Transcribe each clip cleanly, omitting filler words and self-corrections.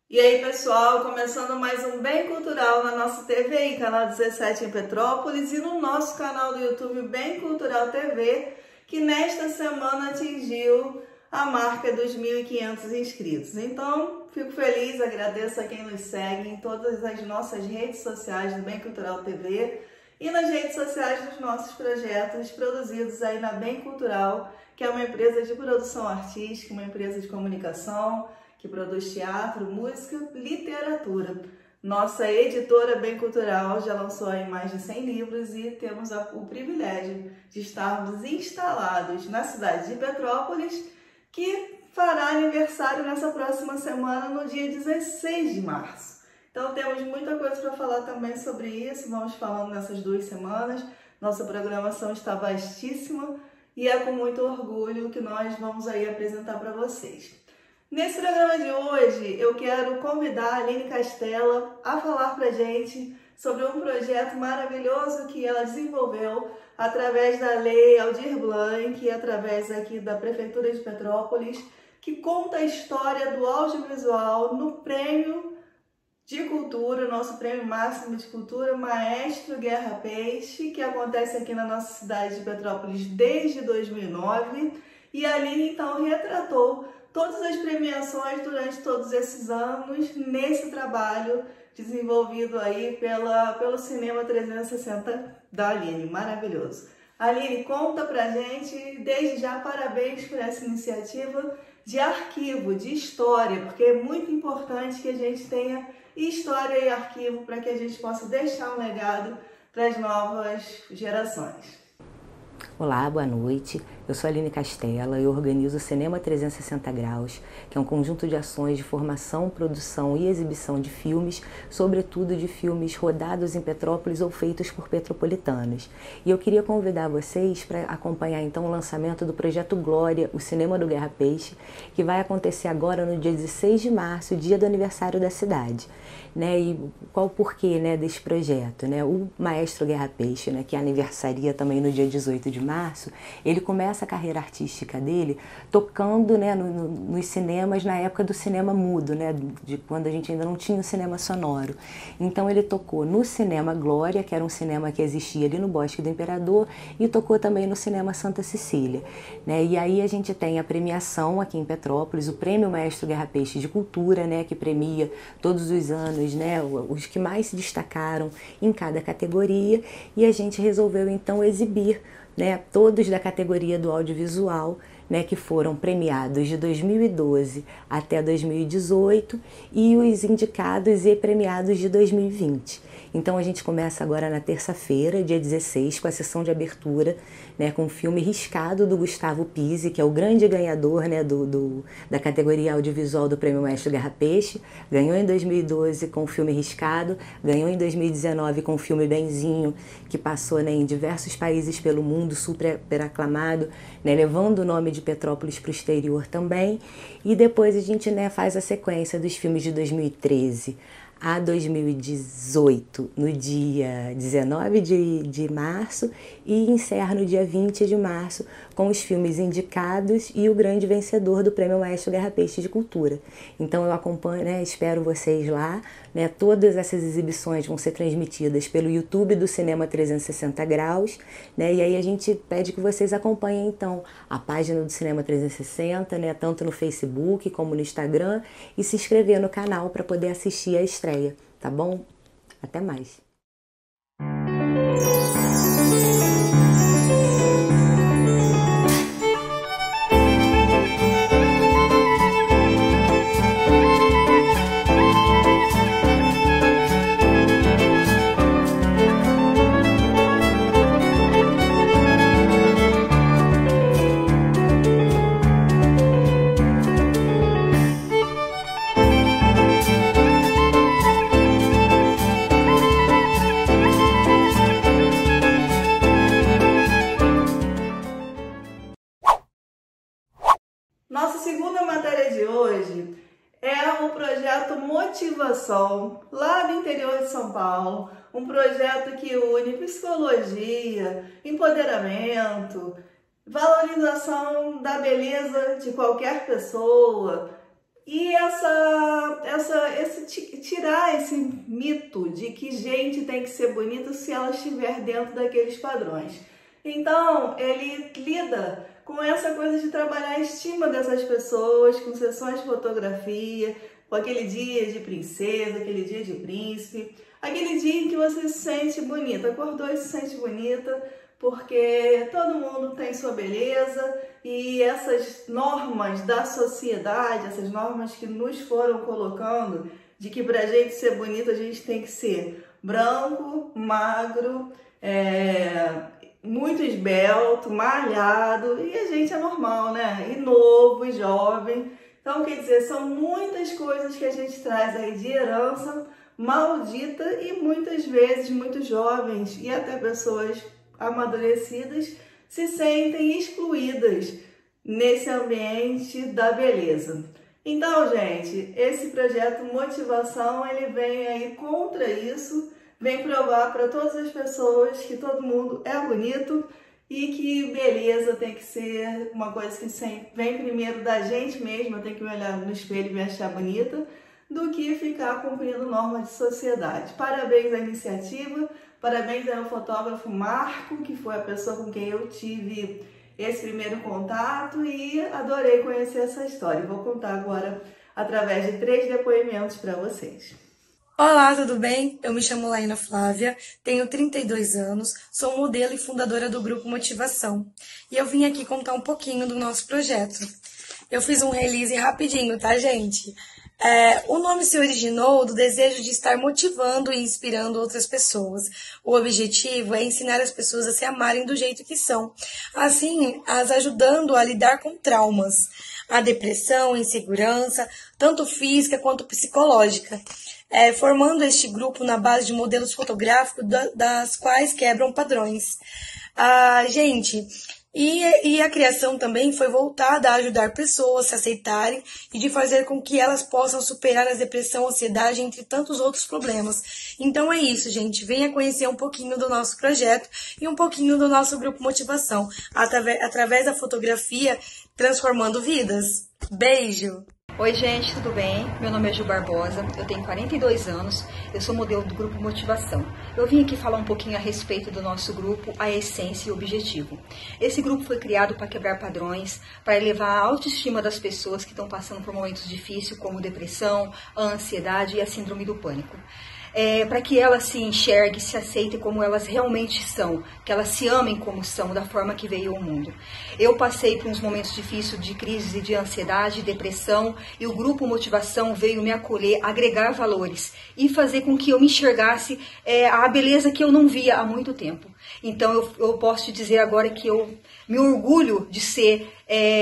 E aí, pessoal, começando mais um Bem Cultural na nossa TV e canal 17 em Petrópolis e no nosso canal do YouTube Bem Cultural TV, que nesta semana atingiu a marca dos 1.500 inscritos. Então, fico feliz, agradeço a quem nos segue em todas as nossas redes sociais do Bem Cultural TV e nas redes sociais dos nossos projetos produzidos aí na Bem Cultural, que é uma empresa de produção artística, uma empresa de comunicação, que produz teatro, música, literatura. Nossa editora Bem Cultural já lançou aí mais de 100 livros e temos o privilégio de estarmos instalados na cidade de Petrópolis, que fará aniversário nessa próxima semana, no dia 16 de março. Então temos muita coisa para falar também sobre isso, vamos falando nessas 2 semanas. Nossa programação está vastíssima e é com muito orgulho que nós vamos aí apresentar para vocês. Nesse programa de hoje, eu quero convidar a Aline Castella a falar pra gente sobre um projeto maravilhoso que ela desenvolveu através da Lei Aldir Blanc, através aqui da Prefeitura de Petrópolis, que conta a história do audiovisual no Prêmio de Cultura, nosso Prêmio Máximo de Cultura, Maestro Guerra Peixe, que acontece aqui na nossa cidade de Petrópolis desde 2009. E a Aline, então, retratou todas as premiações durante todos esses anos nesse trabalho desenvolvido aí pelo Cinema 360 da Aline. Maravilhoso. Aline, conta pra gente, desde já, parabéns por essa iniciativa de arquivo, de história, porque é muito importante que a gente tenha história e arquivo para que a gente possa deixar um legado para as novas gerações. Olá, boa noite. Eu sou a Aline Castella e organizo o Cinema 360 Graus, que é um conjunto de ações de formação, produção e exibição de filmes, sobretudo de filmes rodados em Petrópolis ou feitos por petropolitanos. E eu queria convidar vocês para acompanhar então o lançamento do Projeto Glória, o Cinema do Guerra Peixe, que vai acontecer agora no dia 16 de março, dia do aniversário da cidade. E qual o porquê, desse projeto? O Maestro Guerra Peixe, que aniversaria também no dia 18 de março, ele começa a carreira artística dele tocando nos cinemas na época do cinema mudo, de quando a gente ainda não tinha o cinema sonoro. Então ele tocou no Cinema Glória, que era um cinema que existia ali no Bosque do Imperador, e tocou também no Cinema Santa Cecília. E aí a gente tem a premiação aqui em Petrópolis, o Prêmio Maestro Guerra Peixe de Cultura, que premia todos os anos os que mais se destacaram em cada categoria, e a gente resolveu então exibir todos da categoria do audiovisual, que foram premiados de 2012 até 2018 e os indicados e premiados de 2020. Então a gente começa agora na terça-feira, dia 16, com a sessão de abertura, com o filme Riscado, do Gustavo Pizzi, que é o grande ganhador da categoria audiovisual do Prêmio Maestro Guerra Peixe. Ganhou em 2012 com o filme Riscado, ganhou em 2019 com o filme Benzinho, que passou em diversos países pelo mundo, super aclamado, levando o nome de Petrópolis para o exterior também. E depois a gente faz a sequência dos filmes de 2013 a 2018, no dia 19 de março, e encerra no dia 20 de março com os filmes indicados e o grande vencedor do Prêmio Maestro Guerra Peixe de Cultura. Então eu acompanho, espero vocês lá. Todas essas exibições vão ser transmitidas pelo YouTube do Cinema 360 Graus, e aí a gente pede que vocês acompanhem então a página do Cinema 360, tanto no Facebook como no Instagram, e se inscrever no canal para poder assistir a estreia, tá bom? Até mais! Nossa segunda matéria de hoje é o projeto Motivação, lá do interior de São Paulo, um projeto que une psicologia, empoderamento, valorização da beleza de qualquer pessoa. E essa tirar esse mito de que gente tem que ser bonita se ela estiver dentro daqueles padrões. Então, ele lida com essa coisa de trabalhar a estima dessas pessoas, com sessões de fotografia, com aquele dia de princesa, aquele dia de príncipe, aquele dia em que você se sente bonita, acordou e se sente bonita, porque todo mundo tem sua beleza e essas normas da sociedade, essas normas que nos foram colocando de que pra gente ser bonita a gente tem que ser branco, magro, muito esbelto, malhado, e a gente é normal, né? E novo, e jovem. Então, quer dizer, são muitas coisas que a gente traz aí de herança maldita e muitas vezes muitos jovens e até pessoas amadurecidas se sentem excluídas nesse ambiente da beleza. Então, gente, esse projeto Motivação, ele vem aí contra isso, vem provar para todas as pessoas que todo mundo é bonito e que beleza tem que ser uma coisa que sempre vem primeiro da gente mesma, tem que me olhar no espelho e me achar bonita, do que ficar cumprindo normas de sociedade. Parabéns à iniciativa, parabéns ao fotógrafo Marco, que foi a pessoa com quem eu tive esse primeiro contato e adorei conhecer essa história. Vou contar agora através de 3 depoimentos para vocês. Olá, tudo bem? Eu me chamo Laína Flávia, tenho 32 anos, sou modelo e fundadora do Grupo Motivação. E eu vim aqui contar um pouquinho do nosso projeto. Eu fiz um release rapidinho, tá, gente? O nome se originou do desejo de estar motivando e inspirando outras pessoas. O objetivo é ensinar as pessoas a se amarem do jeito que são, assim as ajudando a lidar com traumas, a depressão, a insegurança, tanto física quanto psicológica. Formando este grupo na base de modelos fotográficos das quais quebram padrões. E a criação também foi voltada a ajudar pessoas a se aceitarem e de fazer com que elas possam superar a depressão, a ansiedade, entre tantos outros problemas. Então é isso, gente. Venha conhecer um pouquinho do nosso projeto e um pouquinho do nosso Grupo Motivação, através da fotografia, transformando vidas. Beijo! Oi gente, tudo bem? Meu nome é Ju Barbosa, eu tenho 42 anos, eu sou modelo do Grupo Motivação. Eu vim aqui falar um pouquinho a respeito do nosso grupo, a essência e o objetivo. Esse grupo foi criado para quebrar padrões, para elevar a autoestima das pessoas que estão passando por momentos difíceis, como depressão, a ansiedade e a síndrome do pânico. Para que elas se enxerguem, se aceitem como elas realmente são, que elas se amem como são, da forma que veio ao mundo. Eu passei por uns momentos difíceis de crise de ansiedade, depressão, e o Grupo Motivação veio me acolher, agregar valores e fazer com que eu me enxergasse a beleza que eu não via há muito tempo. Então eu posso te dizer agora que eu me orgulho de ser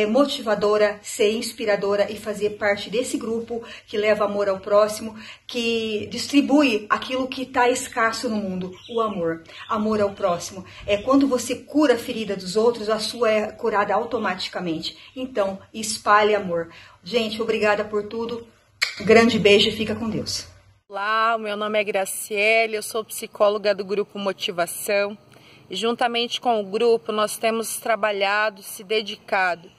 motivadora, ser inspiradora e fazer parte desse grupo que leva amor ao próximo, que distribui aquilo que está escasso no mundo, o amor. Amor ao próximo. Quando você cura a ferida dos outros, a sua é curada automaticamente. Então, espalhe amor. Gente, obrigada por tudo. Grande beijo e fica com Deus. Olá, meu nome é Graciele, eu sou psicóloga do Grupo Motivação. E juntamente com o grupo nós temos trabalhado, se dedicado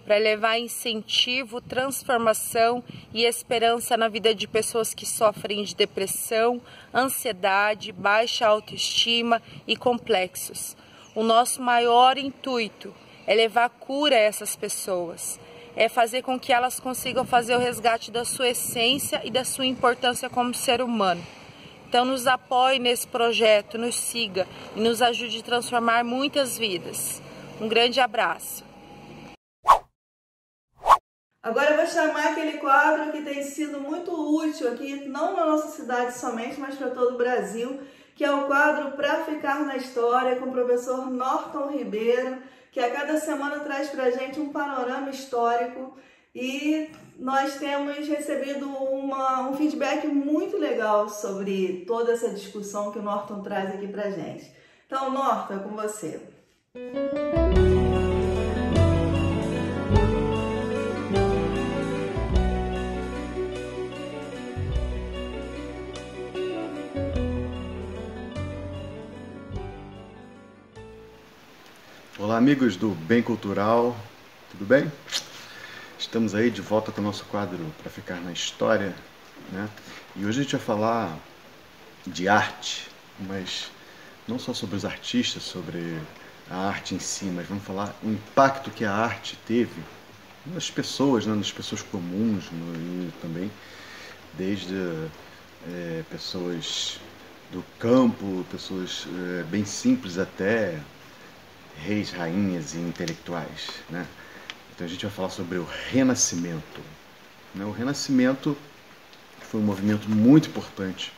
para levar incentivo, transformação e esperança na vida de pessoas que sofrem de depressão, ansiedade, baixa autoestima e complexos. O nosso maior intuito é levar cura a essas pessoas, é fazer com que elas consigam fazer o resgate da sua essência e da sua importância como ser humano. Então nos apoie nesse projeto, nos siga e nos ajude a transformar muitas vidas. Um grande abraço. Agora eu vou chamar aquele quadro que tem sido muito útil aqui, não na nossa cidade somente, mas para todo o Brasil, que é o quadro Pra Ficar na História, com o professor Norton Ribeiro, que a cada semana traz para a gente um panorama histórico. E nós temos recebido um feedback muito legal sobre toda essa discussão que o Norton traz aqui pra gente. Então, Norton, é com você. Olá, amigos do Bem Cultural, tudo bem? Estamos aí de volta com o nosso quadro Para Ficar na História. né? E hoje a gente vai falar de arte, mas não só sobre os artistas, sobre a arte em si, mas vamos falar o impacto que a arte teve nas pessoas, né? Nas pessoas comuns, e também desde pessoas do campo, pessoas bem simples até reis, rainhas e intelectuais, né? Então a gente vai falar sobre o Renascimento, né? O Renascimento foi um movimento muito importante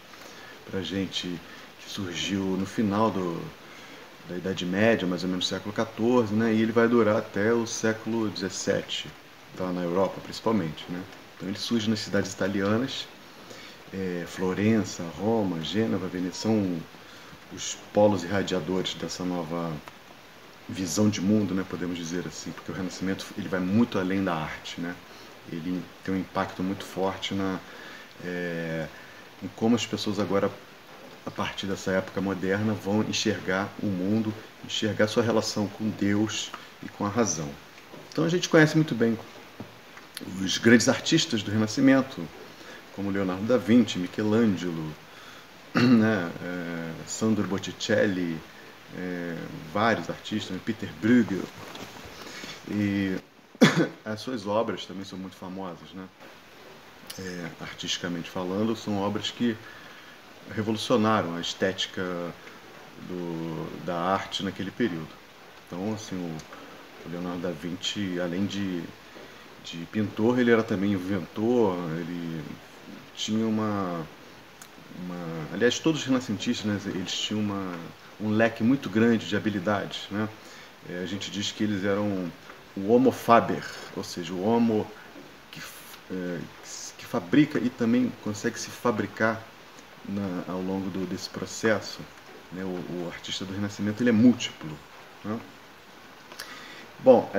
para a gente, que surgiu no final da Idade Média, mais ou menos século XIV, né? E ele vai durar até o século XVII, tá? Na Europa principalmente, né? Então ele surge nas cidades italianas, Florença, Roma, Gênova, Veneza, são os polos irradiadores dessa nova visão de mundo, né, podemos dizer assim, porque o Renascimento ele vai muito além da arte, né? Ele tem um impacto muito forte em como as pessoas agora, a partir dessa época moderna, vão enxergar o mundo, enxergar sua relação com Deus e com a razão. Então a gente conhece muito bem os grandes artistas do Renascimento, como Leonardo da Vinci, Michelangelo, né, Sandro Botticelli, vários artistas, Peter Bruegel, e as suas obras também são muito famosas, né? Artisticamente falando, são obras que revolucionaram a estética da arte naquele período. Então, assim, o Leonardo da Vinci, além de pintor, ele era também inventor, ele tinha aliás, todos os renascentistas, né, eles tinham um leque muito grande de habilidades, né? A gente diz que eles eram o homo faber, ou seja, o homo que fabrica e também consegue se fabricar ao longo desse processo, né? O artista do Renascimento ele é múltiplo, né? Bom,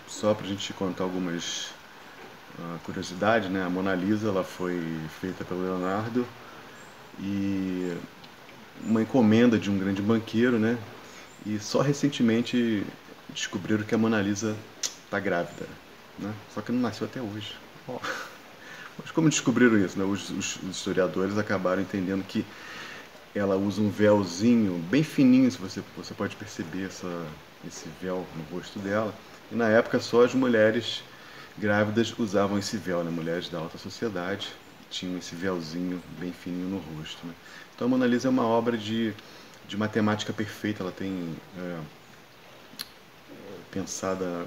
só para a gente contar algumas curiosidades, né? A Mona Lisa ela foi feita pelo Leonardo e uma encomenda de um grande banqueiro, né? E só recentemente descobriram que a Mona Lisa está grávida, né? Só que não nasceu até hoje. Oh. Mas como descobriram isso, né? Os historiadores acabaram entendendo que ela usa um véuzinho bem fininho, se você pode perceber esse véu no rosto dela. E na época só as mulheres grávidas usavam esse véu, né? Mulheres da alta sociedade tinham esse véuzinho bem fininho no rosto, né? Então a Mona Lisa é uma obra de matemática perfeita, ela tem pensada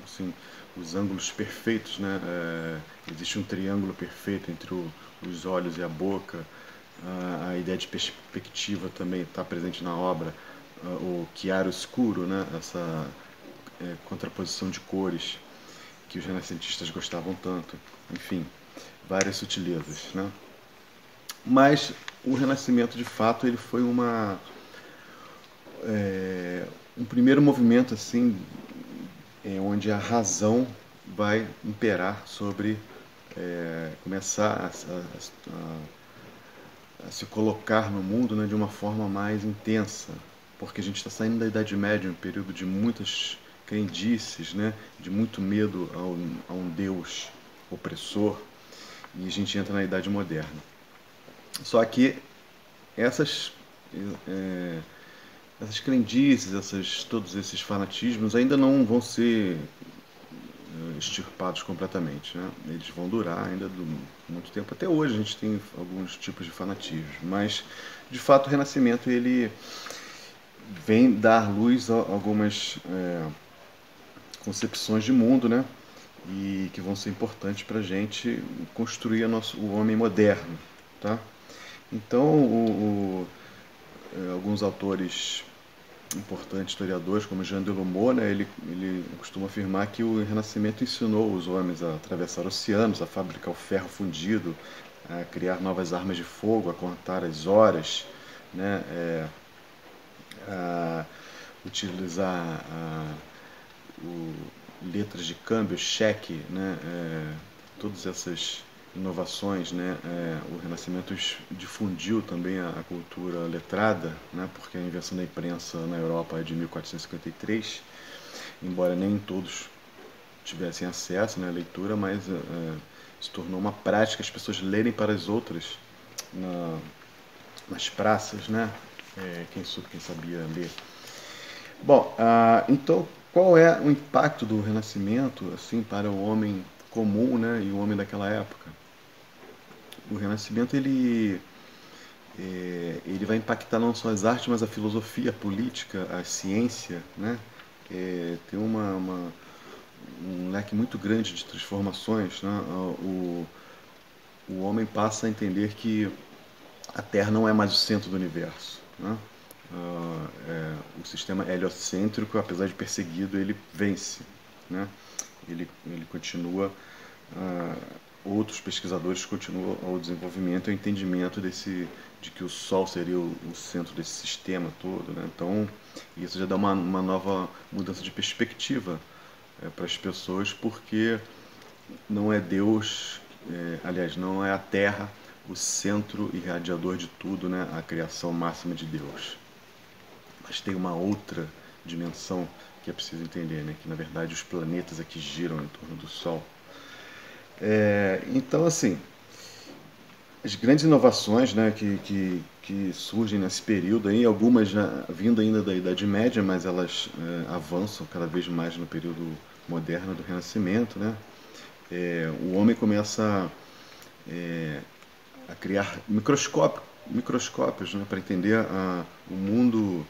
assim, os ângulos perfeitos, né? Existe um triângulo perfeito entre os olhos e a boca, a ideia de perspectiva também está presente na obra, o chiaro-escuro, né? Essa contraposição de cores que os renascentistas gostavam tanto, enfim, várias sutilezas, né? Mas o Renascimento, de fato, ele foi um primeiro movimento assim, onde a razão vai imperar sobre começar a se colocar no mundo, né, de uma forma mais intensa, porque a gente está saindo da Idade Média, um período de muitas crendices, né, de muito medo a um Deus opressor, e a gente entra na Idade Moderna. Só que essas crendices, todos esses fanatismos ainda não vão ser extirpados completamente, né? Eles vão durar ainda muito tempo. Até hoje a gente tem alguns tipos de fanatismo, mas de fato o Renascimento ele vem dar luz a algumas concepções de mundo, né? E que vão ser importantes para a gente construir o homem moderno, tá? Então, alguns autores importantes, historiadores, como Jean Delumeau, né, ele costuma afirmar que o Renascimento ensinou os homens a atravessar oceanos, a fabricar o ferro fundido, a criar novas armas de fogo, a contar as horas, né, a utilizar letras de câmbio, cheque, né, todas essas inovações, né? O Renascimento difundiu também a cultura letrada, né? Porque a invenção da imprensa na Europa é de 1453, embora nem todos tivessem acesso, né, à leitura, mas se tornou uma prática as pessoas lerem para as outras nas praças, né? Quem sabia ler. Bom, então qual é o impacto do Renascimento assim para o homem comum, né, e o homem daquela época? O Renascimento ele vai impactar não só as artes, mas a filosofia, a política, a ciência, né? Tem um leque muito grande de transformações, né? O homem passa a entender que a Terra não é mais o centro do universo, né? O sistema heliocêntrico, apesar de perseguido, ele vence, né? Ele continua, outros pesquisadores continuam o desenvolvimento e o entendimento de que o Sol seria o centro desse sistema todo, né? Então, isso já dá uma nova mudança de perspectiva para as pessoas, porque não é Deus, aliás, não é a Terra o centro irradiador de tudo, né? A criação máxima de Deus. Mas tem uma outra dimensão que é preciso entender, né? Que na verdade os planetas aqui giram em torno do Sol. Então, assim, as grandes inovações, né, que surgem nesse período, aí, algumas já vindo ainda da Idade Média, mas elas avançam cada vez mais no período moderno do Renascimento, né? O homem começa a criar microscópios, né, para entender o mundo,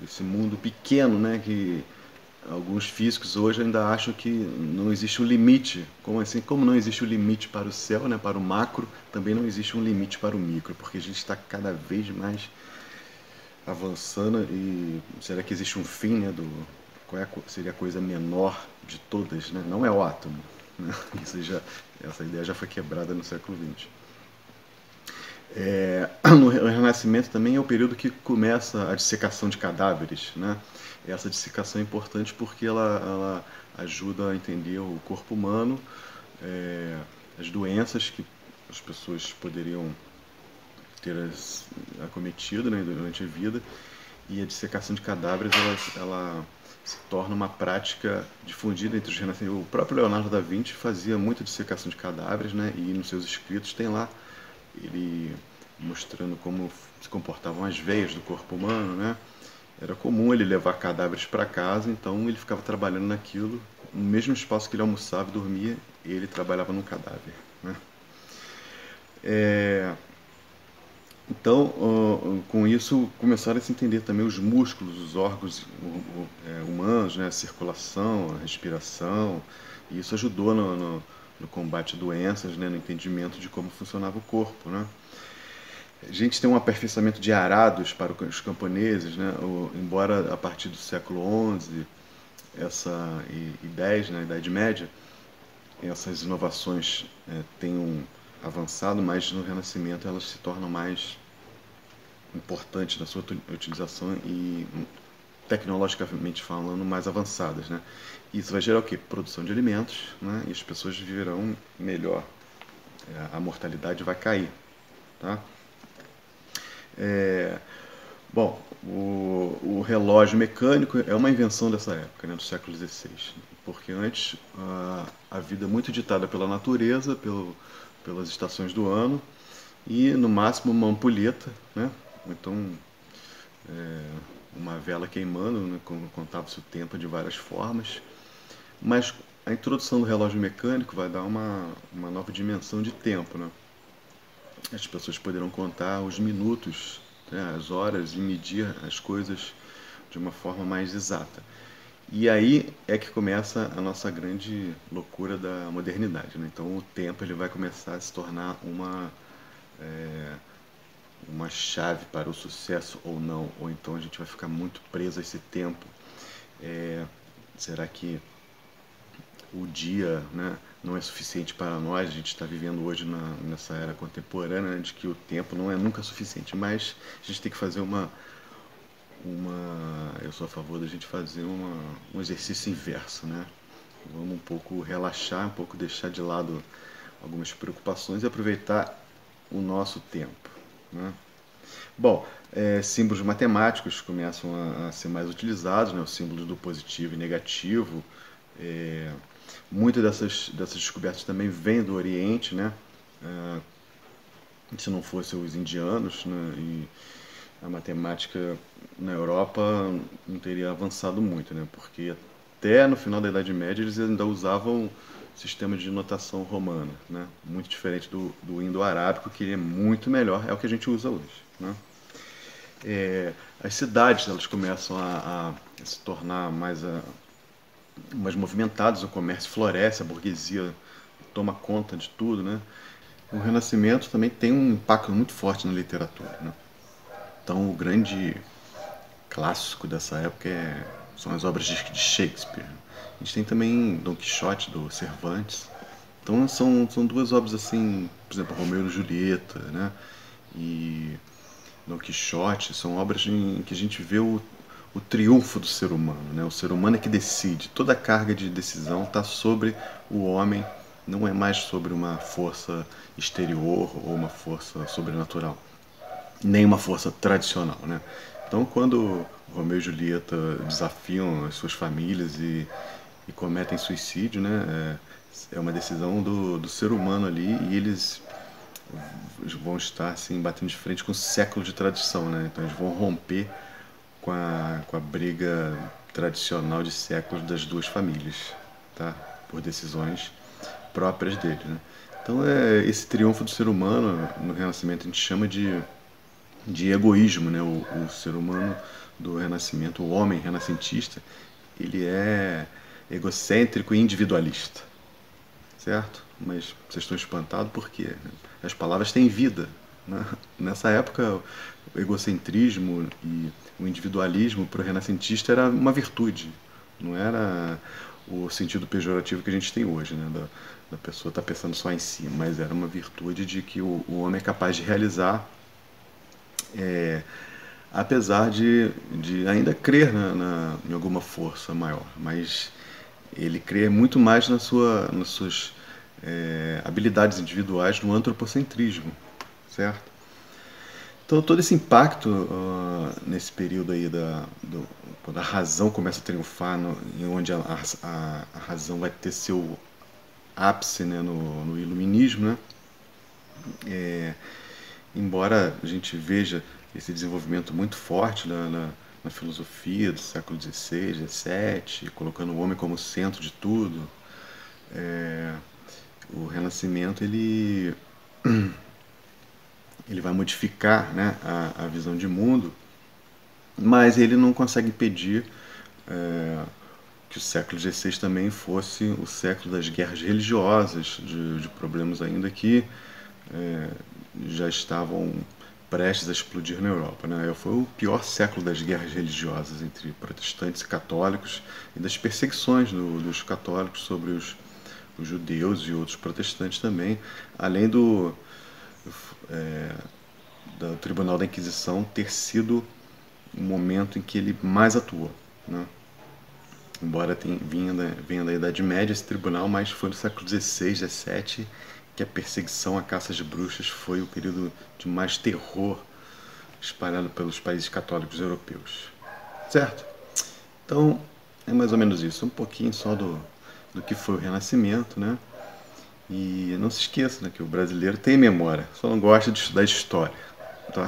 esse mundo pequeno, né, que alguns físicos hoje ainda acham que não existe um limite. Como assim? Como não existe um limite para o céu, né, para o macro, também não existe um limite para o micro, porque a gente está cada vez mais avançando. E será que existe um fim, né, qual seria a coisa menor de todas, né? Não é o átomo, né? Essa ideia já foi quebrada no século XX. No Renascimento também é o período que começa a dissecação de cadáveres, né? Essa dissecação é importante porque ela ajuda a entender o corpo humano, as doenças que as pessoas poderiam ter acometido, né, durante a vida, e a dissecação de cadáveres ela se torna uma prática difundida entre os renascimentos. O próprio Leonardo da Vinci fazia muita dissecação de cadáveres, né, e nos seus escritos tem lá ele mostrando como se comportavam as veias do corpo humano, né? Era comum ele levar cadáveres para casa, então ele ficava trabalhando naquilo, no mesmo espaço que ele almoçava e dormia, ele trabalhava num cadáver, né? Então, com isso, começaram a se entender também os músculos, os órgãos humanos, né? A circulação, a respiração, e isso ajudou no combate a doenças, né? No entendimento de como funcionava o corpo, né? A gente tem um aperfeiçoamento de arados para os camponeses, né? Embora a partir do século XI e X, na Idade Média, essas inovações tenham avançado, mas no Renascimento elas se tornam mais importantes na sua utilização e, tecnologicamente falando, mais avançadas, né? Isso vai gerar o quê? Produção de alimentos, né? E as pessoas viverão melhor. A mortalidade vai cair, tá? Bom, o relógio mecânico é uma invenção dessa época, né, do século XVI, porque antes a vida é muito ditada pela natureza, pelas estações do ano, e no máximo uma ampulheta, né, ou então uma vela queimando, né, contava-se o tempo de várias formas, mas a introdução do relógio mecânico vai dar uma nova dimensão de tempo, né? As pessoas poderão contar os minutos, né, as horas, e medir as coisas de uma forma mais exata. E aí é que começa a nossa grande loucura da modernidade, né? Então o tempo ele vai começar a se tornar uma chave para o sucesso ou não, ou então a gente vai ficar muito preso a esse tempo. Será que o dia, né, não é suficiente para nós? A gente está vivendo hoje nessa era contemporânea, né, de que o tempo não é nunca suficiente, mas a gente tem que fazer eu sou a favor da gente fazer um exercício inverso, né? Vamos um pouco relaxar, um pouco deixar de lado algumas preocupações e aproveitar o nosso tempo, né? Bom, símbolos matemáticos começam a ser mais utilizados, né? Os símbolos do positivo e negativo, Muitas dessas descobertas também vêm do Oriente, né? Se não fossem os indianos, né? E a matemática na Europa não teria avançado muito, né? Porque até no final da Idade Média eles ainda usavam sistema de notação romana, né? Muito diferente do indo-arábico, que é muito melhor, é o que a gente usa hoje, né? As cidades elas começam a se tornar mais movimentadas, o comércio floresce, a burguesia toma conta de tudo, né? O Renascimento também tem um impacto muito forte na literatura, né? Então o grande clássico dessa época são as obras de Shakespeare. A gente tem também Dom Quixote, do Cervantes. Então são duas obras assim, por exemplo, Romeu e Julieta, né? E Dom Quixote são obras em que a gente vê o triunfo do ser humano, né? O ser humano é que decide. Toda a carga de decisão está sobre o homem, não é mais sobre uma força exterior ou uma força sobrenatural, nem uma força tradicional, né? Então, quando Romeu e Julieta desafiam as suas famílias e cometem suicídio, né? É uma decisão do ser humano ali, e eles vão estar assim, batendo de frente com séculos de tradição, né? Então eles vão romper com a briga tradicional de séculos das duas famílias, tá? Por decisões próprias deles, né? Então esse triunfo do ser humano no Renascimento a gente chama de egoísmo, né? O ser humano do Renascimento, o homem renascentista, ele é egocêntrico e individualista, certo? Mas vocês estão espantados porque as palavras têm vida, né? Nessa época o egocentrismo e o individualismo para o renascentista era uma virtude, não era o sentido pejorativo que a gente tem hoje, né? Da pessoa estar pensando só em si, mas era uma virtude de que o homem é capaz de realizar, apesar de ainda crer em alguma força maior, mas ele crê muito mais nas suas habilidades individuais, no antropocentrismo, certo? Então todo esse impacto nesse período aí quando a razão começa a triunfar, onde a razão vai ter seu ápice, né, no iluminismo, né? Embora a gente veja esse desenvolvimento muito forte na filosofia do século XVI, XVII, colocando o homem como centro de tudo, o Renascimento ele vai modificar, né, a visão de mundo, mas ele não consegue impedir que o século XVI também fosse o século das guerras religiosas, de problemas ainda que já estavam prestes a explodir na Europa, né? Foi o pior século das guerras religiosas entre protestantes e católicos e das perseguições dos católicos sobre os judeus e outros protestantes também, além do Tribunal da Inquisição ter sido o momento em que ele mais atuou, né? Embora venha da Idade Média esse tribunal, mas foi no século XVI, XVII que a perseguição a caças de bruxas foi o período de mais terror espalhado pelos países católicos europeus, certo? Então é mais ou menos isso, um pouquinho só do que foi o Renascimento, né? E não se esqueça, né, que o brasileiro tem memória, só não gosta de estudar história, tá?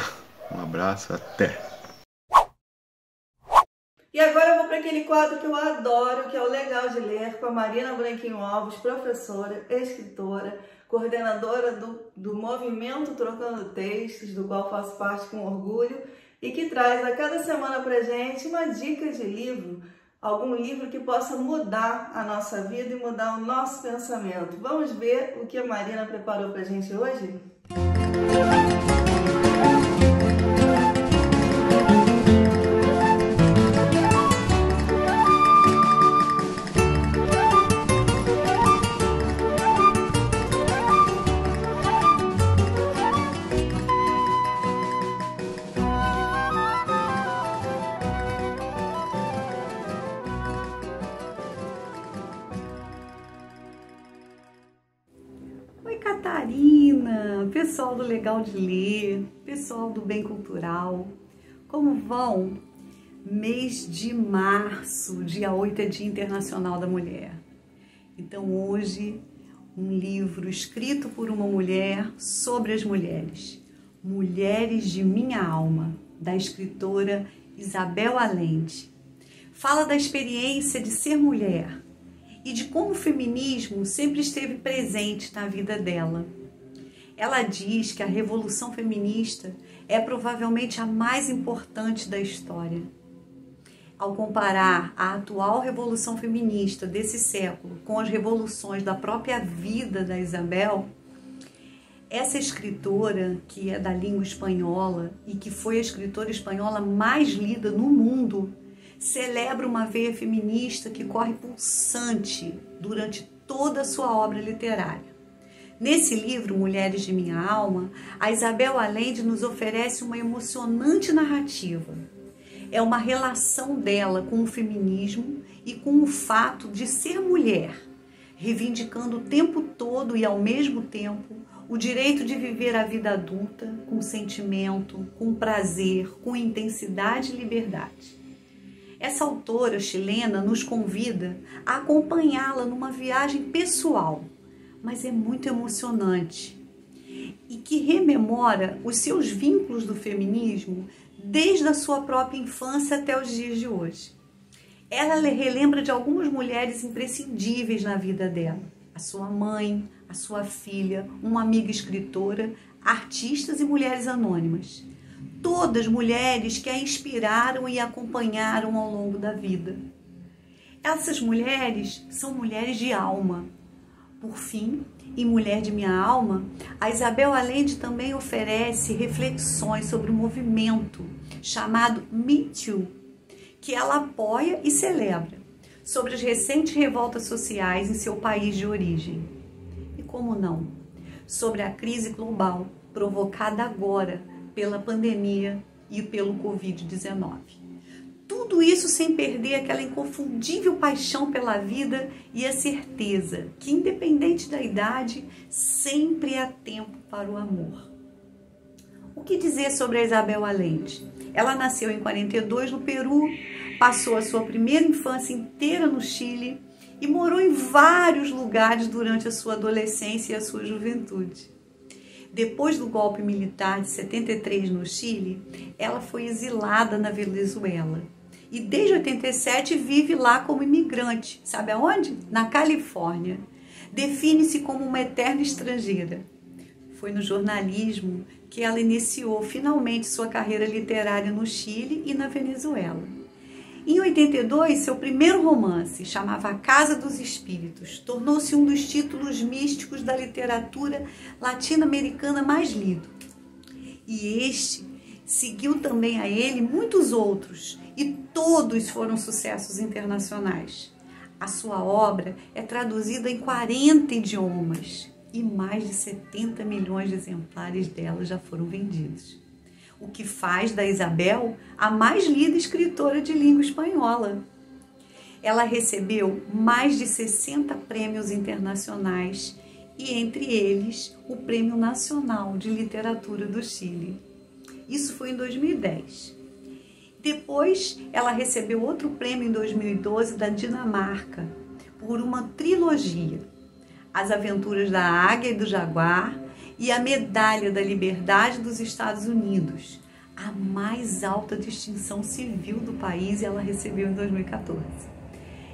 Um abraço, até! E agora eu vou para aquele quadro que eu adoro, que é o Legal de Ler, com a Marina Branquinho Alves, professora, escritora, coordenadora do movimento Trocando Textos, do qual faço parte com orgulho, e que traz a cada semana para gente uma dica de livro, algum livro que possa mudar a nossa vida e mudar o nosso pensamento. Vamos ver o que a Marina preparou para a gente hoje? Catarina, pessoal do Legal de Ler, pessoal do Bem Cultural, como vão? Mês de março, dia 8 é Dia Internacional da Mulher. Então hoje, um livro escrito por uma mulher sobre as mulheres. Mulheres de Minha Alma, da escritora Isabel Allende. Fala da experiência de ser mulher e de como o feminismo sempre esteve presente na vida dela. Ela diz que a revolução feminista é provavelmente a mais importante da história. Ao comparar a atual revolução feminista desse século com as revoluções da própria vida da Isabel, essa escritora, que é da língua espanhola e que foi a escritora espanhola mais lida no mundo, celebra uma veia feminista que corre pulsante durante toda a sua obra literária. Nesse livro, Mulheres de Minha Alma, a Isabel Allende nos oferece uma emocionante narrativa. É uma relação dela com o feminismo e com o fato de ser mulher, reivindicando o tempo todo e ao mesmo tempo o direito de viver a vida adulta com sentimento, com prazer, com intensidade e liberdade. Essa autora chilena nos convida a acompanhá-la numa viagem pessoal, mas é muito emocionante e que rememora os seus vínculos do feminismo desde a sua própria infância até os dias de hoje. Ela relembra de algumas mulheres imprescindíveis na vida dela, a sua mãe, a sua filha, uma amiga escritora, artistas e mulheres anônimas. Todas mulheres que a inspiraram e acompanharam ao longo da vida. Essas mulheres são mulheres de alma. Por fim, em Mulher de Minha Alma, a Isabel Allende também oferece reflexões sobre o movimento chamado Me Too, que ela apoia e celebra, sobre as recentes revoltas sociais em seu país de origem. E como não? Sobre a crise global provocada agora pela pandemia e pelo Covid-19. Tudo isso sem perder aquela inconfundível paixão pela vida e a certeza que, independente da idade, sempre há tempo para o amor. O que dizer sobre a Isabel Allende? Ela nasceu em 42 no Peru, passou a sua primeira infância inteira no Chile e morou em vários lugares durante a sua adolescência e a sua juventude. Depois do golpe militar de 73 no Chile, ela foi exilada na Venezuela. E desde 87 vive lá como imigrante. Sabe aonde? Na Califórnia. Define-se como uma eterna estrangeira. Foi no jornalismo que ela iniciou finalmente sua carreira literária no Chile e na Venezuela. Em 82, seu primeiro romance, chamava A Casa dos Espíritos, tornou-se um dos títulos místicos da literatura latino-americana mais lido. E este seguiu também a ele muitos outros, e todos foram sucessos internacionais. A sua obra é traduzida em 40 idiomas e mais de 70 milhões de exemplares dela já foram vendidos. O que faz da Isabel a mais lida escritora de língua espanhola. Ela recebeu mais de 60 prêmios internacionais e, entre eles, o Prêmio Nacional de Literatura do Chile. Isso foi em 2010. Depois, ela recebeu outro prêmio em 2012 da Dinamarca, por uma trilogia, As Aventuras da Águia e do Jaguar e a Medalha da Liberdade dos Estados Unidos, a mais alta distinção civil do país, e ela recebeu em 2014.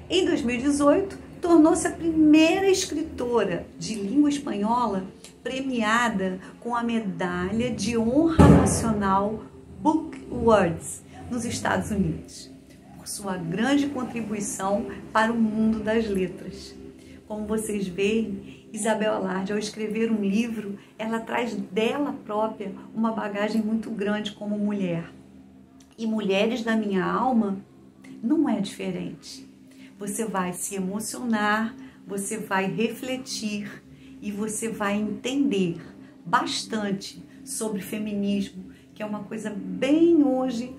Em 2018, tornou-se a primeira escritora de língua espanhola premiada com a Medalha de Honra Nacional Book Awards, nos Estados Unidos, por sua grande contribuição para o mundo das letras. Como vocês veem, Isabel Allende, ao escrever um livro, ela traz dela própria uma bagagem muito grande como mulher. E Mulheres da Minha Alma não é diferente. Você vai se emocionar, você vai refletir e você vai entender bastante sobre feminismo, que é uma coisa bem hoje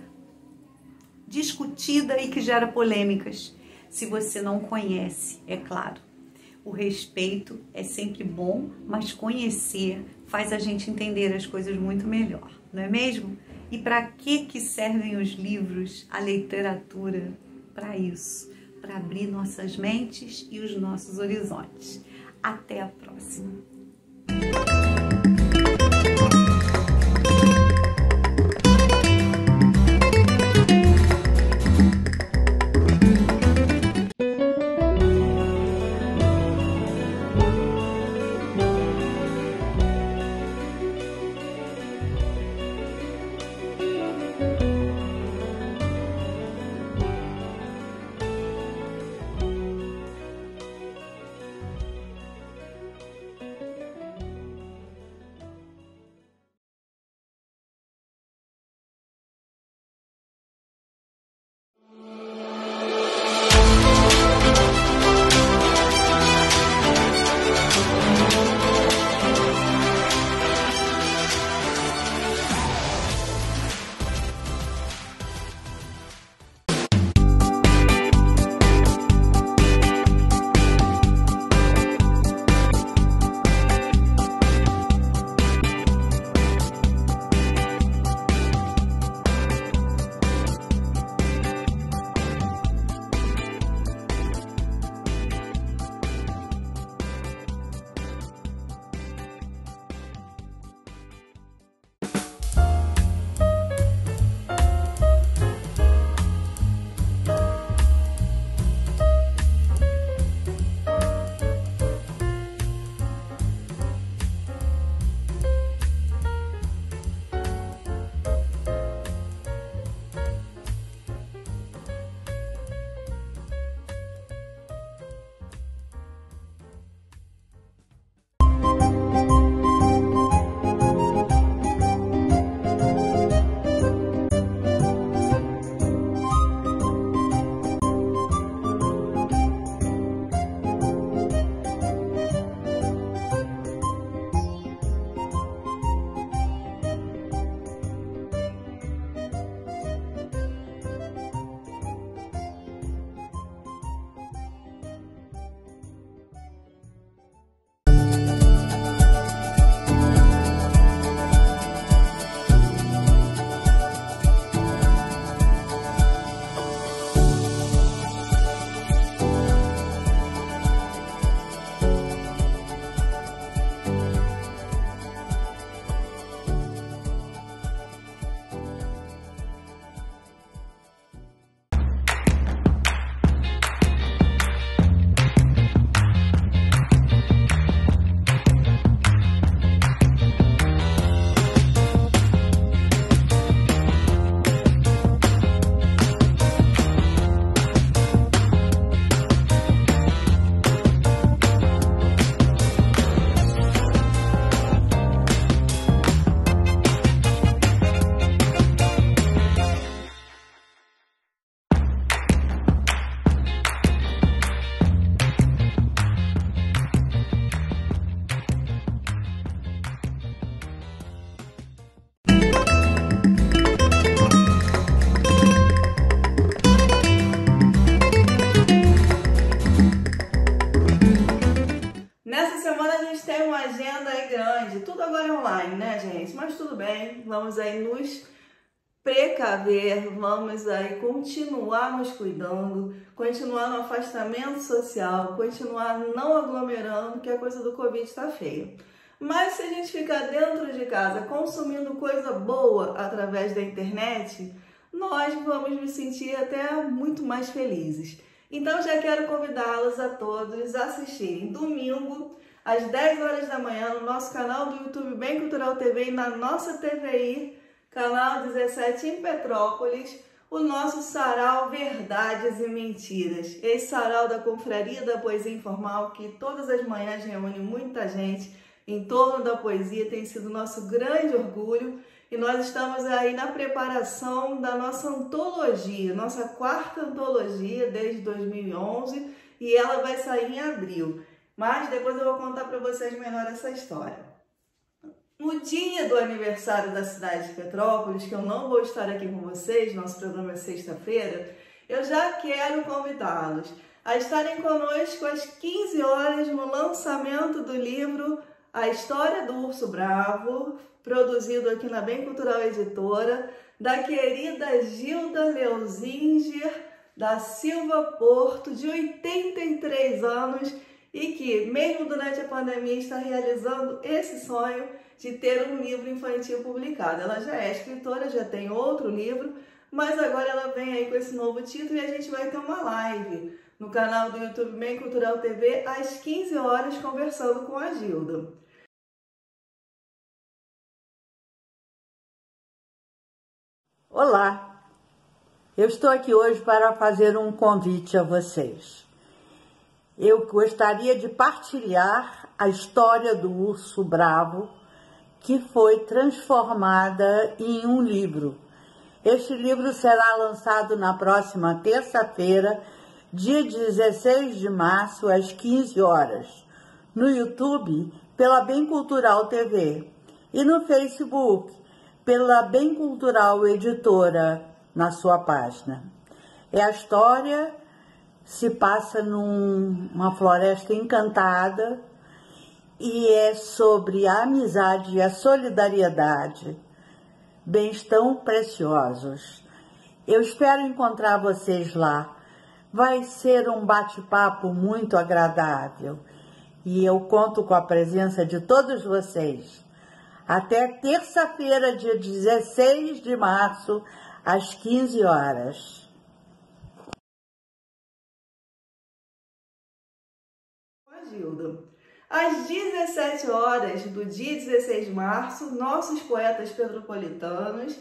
discutida e que gera polêmicas, se você não conhece, é claro. O respeito é sempre bom, mas conhecer faz a gente entender as coisas muito melhor, não é mesmo? E para que servem os livros, a literatura? Para isso, para abrir nossas mentes e os nossos horizontes. Até a próxima! Tudo agora é online, né, gente? Mas tudo bem, vamos aí nos precaver, vamos aí continuar nos cuidando, continuar no afastamento social, continuar não aglomerando, que a coisa do Covid está feia. Mas se a gente ficar dentro de casa consumindo coisa boa através da internet, nós vamos nos sentir até muito mais felizes. Então já quero convidá-los a todos a assistirem domingo, às 10 horas da manhã, no nosso canal do YouTube Bem Cultural TV e na nossa TVI, canal 17 em Petrópolis, o nosso Sarau Verdades e Mentiras. Esse sarau da Confraria da Poesia Informal, que todas as manhãs reúne muita gente em torno da poesia, tem sido nosso grande orgulho. E nós estamos aí na preparação da nossa antologia, nossa 4ª antologia desde 2011, e ela vai sair em abril. Mas depois eu vou contar para vocês melhor essa história. No dia do aniversário da cidade de Petrópolis, que eu não vou estar aqui com vocês, nosso programa é sexta-feira, eu já quero convidá-los a estarem conosco às 15 horas no lançamento do livro A História do Urso Bravo, produzido aqui na Bem Cultural Editora, da querida Gilda Leuzinger, da Silva Porto, de 83 anos, e que, mesmo durante a pandemia, está realizando esse sonho de ter um livro infantil publicado. Ela já é escritora, já tem outro livro, mas agora ela vem aí com esse novo título e a gente vai ter uma live no canal do YouTube Bem Cultural TV às 15 horas conversando com a Gilda. Olá, eu estou aqui hoje para fazer um convite a vocês. Eu gostaria de partilhar a história do urso bravo que foi transformada em um livro. Este livro será lançado na próxima terça-feira, dia 16 de março, às 15 horas, no YouTube, pela Bem Cultural TV, e no Facebook, pela Bem Cultural Editora, na sua página. A história se passa numa floresta encantada e é sobre a amizade e a solidariedade, bens tão preciosos. Eu espero encontrar vocês lá. Vai ser um bate-papo muito agradável e eu conto com a presença de todos vocês. Até terça-feira, dia 16 de março, às 15 horas. Gilda. Às 17 horas do dia 16 de março, nossos poetas petropolitanos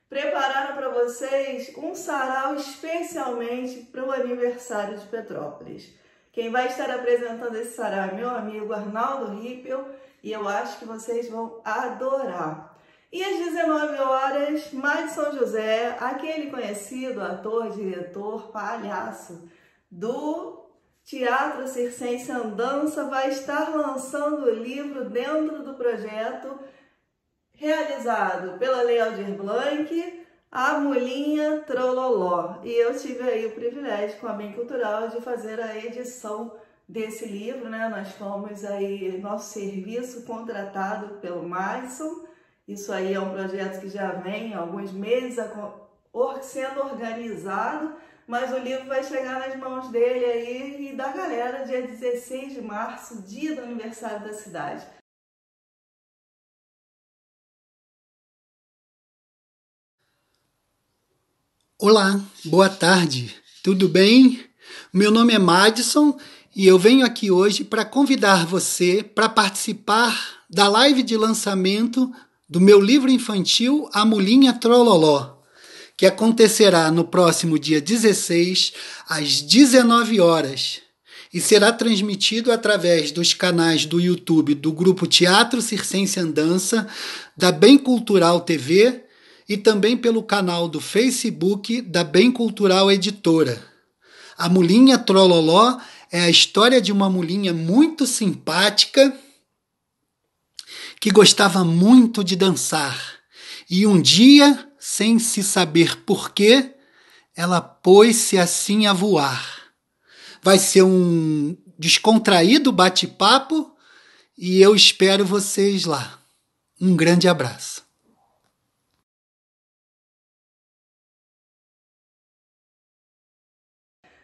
prepararam para vocês um sarau especialmente para o aniversário de Petrópolis. Quem vai estar apresentando esse sarau é meu amigo Arnaldo Rippel e eu acho que vocês vão adorar. E às 19 horas, Madison José, aquele conhecido ator, diretor, palhaço do Teatro Circense Andança, vai estar lançando o livro dentro do projeto realizado pela Lei Aldir Blanc, A Mulinha Trololó. E eu tive aí o privilégio com a Bem Cultural de fazer a edição desse livro, né? Nós fomos aí, nosso serviço contratado pelo Madison. Isso aí é um projeto que já vem há alguns meses sendo organizado, mas o livro vai chegar nas mãos dele aí e da galera dia 16 de março, dia do aniversário da cidade. Olá, boa tarde, tudo bem? Meu nome é Madison e eu venho aqui hoje para convidar você para participar da live de lançamento do meu livro infantil A Mulinha Trololó, que acontecerá no próximo dia 16, às 19 horas, e será transmitido através dos canais do YouTube do Grupo Teatro Circense Andança, da Bem Cultural TV e também pelo canal do Facebook da Bem Cultural Editora. A Mulinha Trololó é a história de uma mulinha muito simpática que gostava muito de dançar. E um dia, sem se saber porquê, ela pôs-se assim a voar. Vai ser um descontraído bate-papo e eu espero vocês lá. Um grande abraço.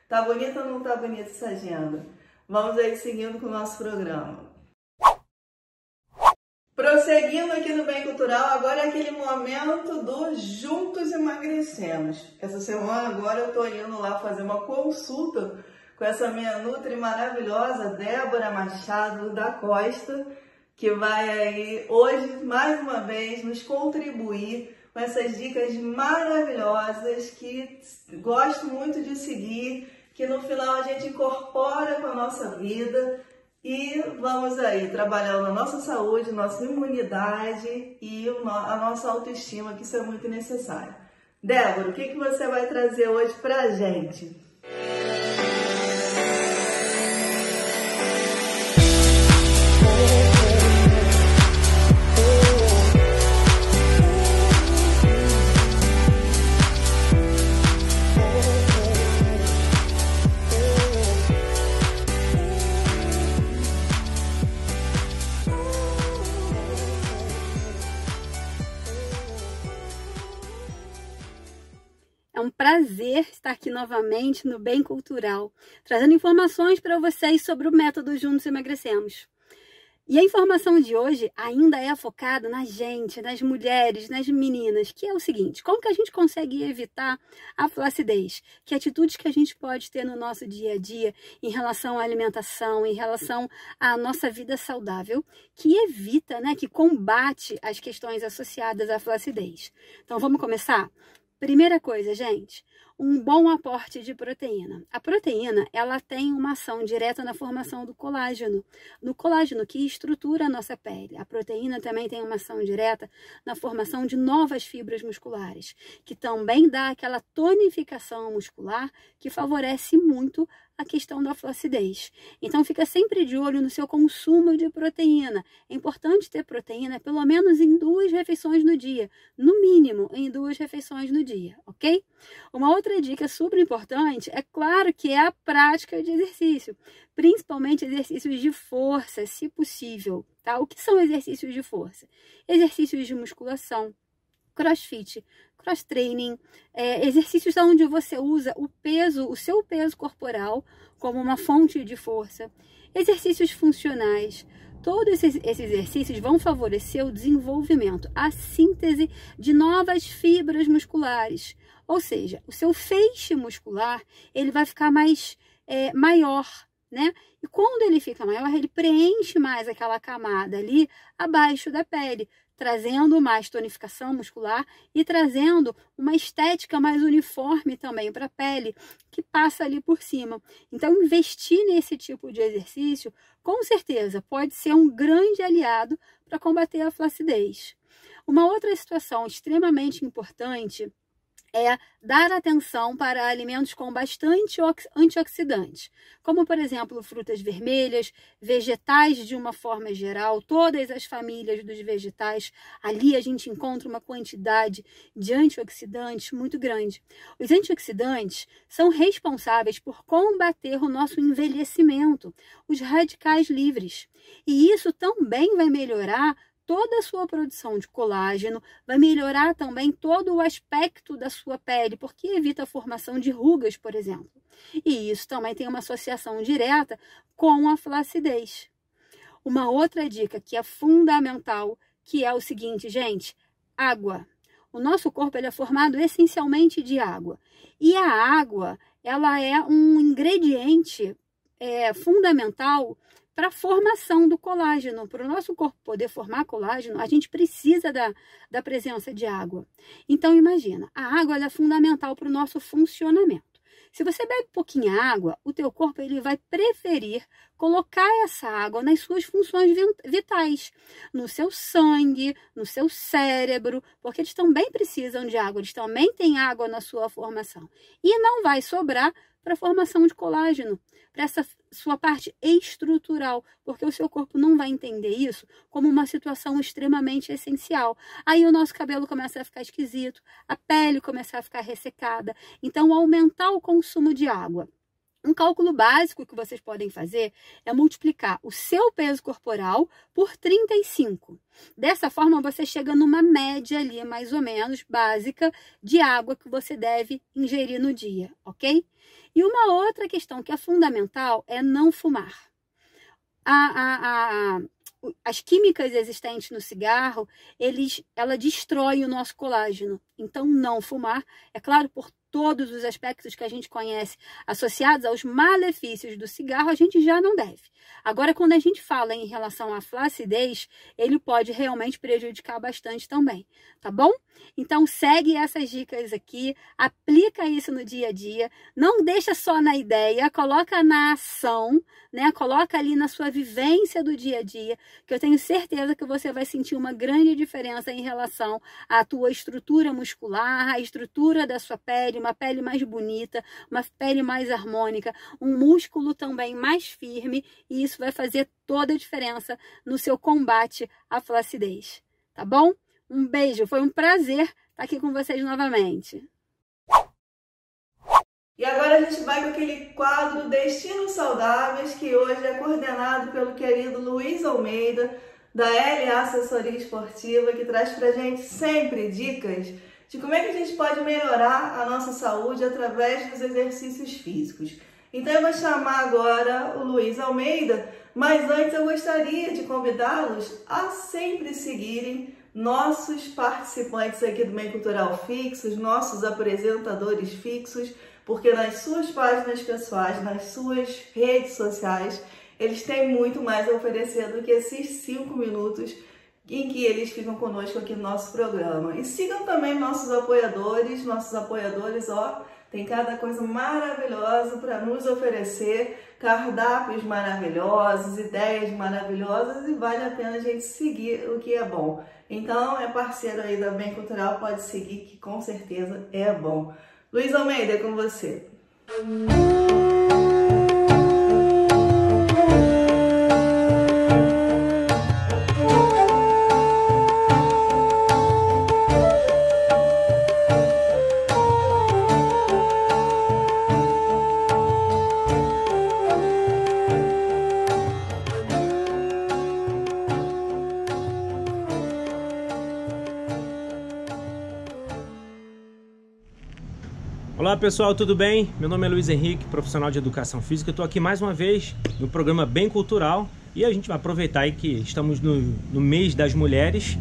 Tá bonita ou não tá bonita essa agenda? Vamos aí seguindo com o nosso programa. Prosseguindo aqui no Bem Cultural, agora é aquele momento do Juntos Emagrecemos. Essa semana agora eu tô indo lá fazer uma consulta com essa minha nutri maravilhosa, Débora Machado da Costa, que vai aí hoje, mais uma vez, nos contribuir com essas dicas maravilhosas que gosto muito de seguir, que no final a gente incorpora com a nossa vida e vamos aí trabalhando a nossa saúde, nossa imunidade e a nossa autoestima, que isso é muito necessário. Débora, o que você vai trazer hoje pra gente? É um prazer estar aqui novamente no Bem Cultural, trazendo informações para vocês sobre o método Juntos Emagrecemos. E a informação de hoje ainda é focada na gente, nas mulheres, nas meninas, que é o seguinte: como que a gente consegue evitar a flacidez? Que atitudes que a gente pode ter no nosso dia a dia em relação à alimentação, em relação à nossa vida saudável, que evita, né, que combate as questões associadas à flacidez. Então vamos começar? Primeira coisa, gente, um bom aporte de proteína. A proteína, ela tem uma ação direta na formação do colágeno. No colágeno que estrutura a nossa pele. A proteína também tem uma ação direta na formação de novas fibras musculares, que também dá aquela tonificação muscular que favorece muito a questão da flacidez. Então fica sempre de olho no seu consumo de proteína. É importante ter proteína pelo menos em 2 refeições no dia, no mínimo em 2 refeições no dia, ok? Uma outra dica super importante é claro que é a prática de exercício, principalmente exercícios de força, se possível, tá? O que são exercícios de força? Exercícios de musculação, crossfit, cross-training, exercícios onde você usa o seu peso corporal como uma fonte de força, exercícios funcionais. Todos esses exercícios vão favorecer o desenvolvimento, a síntese de novas fibras musculares. Ou seja, o seu feixe muscular ele vai ficar maior, né? E quando ele fica maior, ele preenche mais aquela camada ali abaixo da pele, trazendo mais tonificação muscular e trazendo uma estética mais uniforme também para a pele, que passa ali por cima. Então, investir nesse tipo de exercício, com certeza, pode ser um grande aliado para combater a flacidez. Uma outra situação extremamente importante é dar atenção para alimentos com bastante antioxidantes, como, por exemplo, frutas vermelhas, vegetais de uma forma geral, todas as famílias dos vegetais, ali a gente encontra uma quantidade de antioxidantes muito grande. Os antioxidantes são responsáveis por combater o nosso envelhecimento, os radicais livres, e isso também vai melhorar toda a sua produção de colágeno, vai melhorar também todo o aspecto da sua pele, porque evita a formação de rugas, por exemplo. E isso também tem uma associação direta com a flacidez. Uma outra dica que é fundamental, que é o seguinte, gente: água. O nosso corpo ele é formado essencialmente de água. E a água, ela é um ingrediente fundamental para a formação do colágeno. Para o nosso corpo poder formar colágeno, a gente precisa da presença de água. Então, imagina, a água ela é fundamental para o nosso funcionamento. Se você bebe pouquinha água, o teu corpo ele vai preferir colocar essa água nas suas funções vitais, no seu sangue, no seu cérebro, porque eles também precisam de água, eles também têm água na sua formação. E não vai sobrar para a formação de colágeno, para essa sua parte estrutural, porque o seu corpo não vai entender isso como uma situação extremamente essencial. Aí o nosso cabelo começa a ficar esquisito, a pele começa a ficar ressecada. Então, aumentar o consumo de água. Um cálculo básico que vocês podem fazer é multiplicar o seu peso corporal por 35. Dessa forma, você chega numa média ali, mais ou menos, básica de água que você deve ingerir no dia, ok? E uma outra questão que é fundamental é não fumar. As químicas existentes no cigarro, ela destrói o nosso colágeno. Então, não fumar, é claro, por todos os aspectos que a gente conhece associados aos malefícios do cigarro, a gente já não deve. Agora, quando a gente fala em relação à flacidez, ele pode realmente prejudicar bastante também, tá bom? Então, segue essas dicas aqui, aplica isso no dia a dia, não deixa só na ideia, coloca na ação, né? Coloca ali na sua vivência do dia a dia, que eu tenho certeza que você vai sentir uma grande diferença em relação à tua estrutura muscular, à estrutura da sua pele, uma pele mais bonita, uma pele mais harmônica, um músculo também mais firme, e isso vai fazer toda a diferença no seu combate à flacidez, tá bom? Um beijo, foi um prazer estar aqui com vocês novamente. E agora a gente vai com aquele quadro Destinos Saudáveis, que hoje é coordenado pelo querido Luiz Almeida, da LA Assessoria Esportiva, que traz pra gente sempre dicas de como é que a gente pode melhorar a nossa saúde através dos exercícios físicos. Então eu vou chamar agora o Luiz Almeida, mas antes eu gostaria de convidá-los a sempre seguirem nossos participantes aqui do Bem Cultural fixos, nossos apresentadores fixos, porque nas suas páginas pessoais, nas suas redes sociais, eles têm muito mais a oferecer do que esses 5 minutos em que eles ficam conosco aqui no nosso programa. E sigam também nossos apoiadores, ó, tem cada coisa maravilhosa para nos oferecer, cardápios maravilhosos, ideias maravilhosas, e vale a pena a gente seguir o que é bom. Então, é parceiro aí da Bem Cultural, pode seguir que com certeza é bom. Luiz Almeida, é com você. Olá pessoal, tudo bem? Meu nome é Luiz Henrique, profissional de Educação Física. Eu estou aqui mais uma vez no programa Bem Cultural e a gente vai aproveitar aí que estamos no mês das mulheres